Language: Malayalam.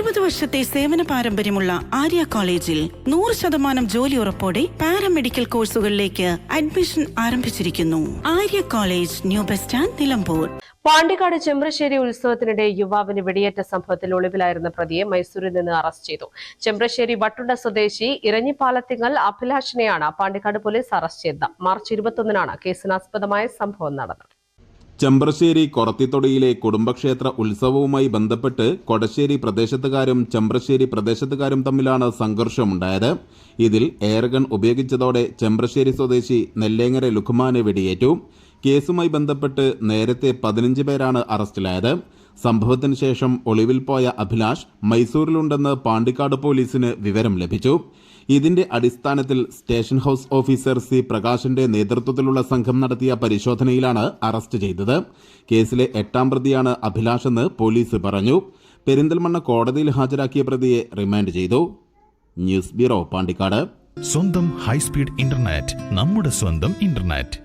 20 വർഷത്തെ സേവന പാരമ്പര്യമുള്ള ആര്യ കോളേജിൽ 100% ജോലി ഉറപ്പോടെ പാരാമെഡിക്കൽ കോഴ്സുകളിലേക്ക് അഡ്മിഷൻ ആരംഭിച്ചിരിക്കുന്നു. Arya college, new bus stand, Nilambur. Pandikkad Chembrassery ഉത്സവത്തിനിടെ യുവാവിന് വെടിയേറ്റ സംഭവത്തിൽ ഒളിവിലായിരുന്ന പ്രതിയെ മൈസൂരിൽ നിന്ന് അറസ്റ്റ് ചെയ്തു. ചെമ്പ്രശ്ശേരി വട്ടുണ്ട സ്വദേശി ഇരഞ്ഞിപ്പാലത്തിങ്ങൽ അഭിലാഷിനെയാണ് പാണ്ടിക്കാട് പോലീസ് അറസ്റ്റ് ചെയ്തത്. മാർച്ച് 21-നാണ് കേസിനാസ്പദമായ സംഭവം നടന്നത്. ചെമ്പ്രശ്ശേരി കൊറത്തിത്തൊടിയിലെ കുടുംബക്ഷേത്ര ഉത്സവവുമായി ബന്ധപ്പെട്ട് കൊടശ്ശേരി പ്രദേശത്തുകാരും ചെമ്പ്രശ്ശേരി പ്രദേശത്തുകാരും തമ്മിലാണ് സംഘർഷമുണ്ടായത്. ഇതിൽ എയർഗൺ ഉപയോഗിച്ചതോടെ ചെമ്പ്രശ്ശേരി സ്വദേശി നെല്ലേങ്ങര ലുഖ്മാനെ വെടിയേറ്റു. കേസുമായി ബന്ധപ്പെട്ട് നേരത്തെ 15 പേരാണ് അറസ്റ്റിലായത്. സംഭവത്തിന് ശേഷം ഒളിവിൽ പോയ അഭിലാഷ് മൈസൂരിലുണ്ടെന്ന് പാണ്ടിക്കാട് പോലീസിന് വിവരം ലഭിച്ചു. ഇതിന്റെ അടിസ്ഥാനത്തിൽ സ്റ്റേഷൻ ഹൌസ് ഓഫീസർ സി പ്രകാശിന്റെ നേതൃത്വത്തിലുള്ള സംഘം നടത്തിയ പരിശോധനയിലാണ് അറസ്റ്റ് ചെയ്തത്. കേസിലെ 8ാം പ്രതിയാണ് അഭിലാഷെന്ന് പോലീസ് പറഞ്ഞു. പെരിന്തൽമണ്ണ കോടതിയിൽ ഹാജരാക്കിയ പ്രതിയെ റിമാൻഡ് ചെയ്തു. News bureau, Pandikkad. സ്വന്തം ഹൈസ്പീഡ് ഇന്റർനെറ്റ്, നമ്മുടെ സ്വന്തം ഇന്റർനെറ്റ്.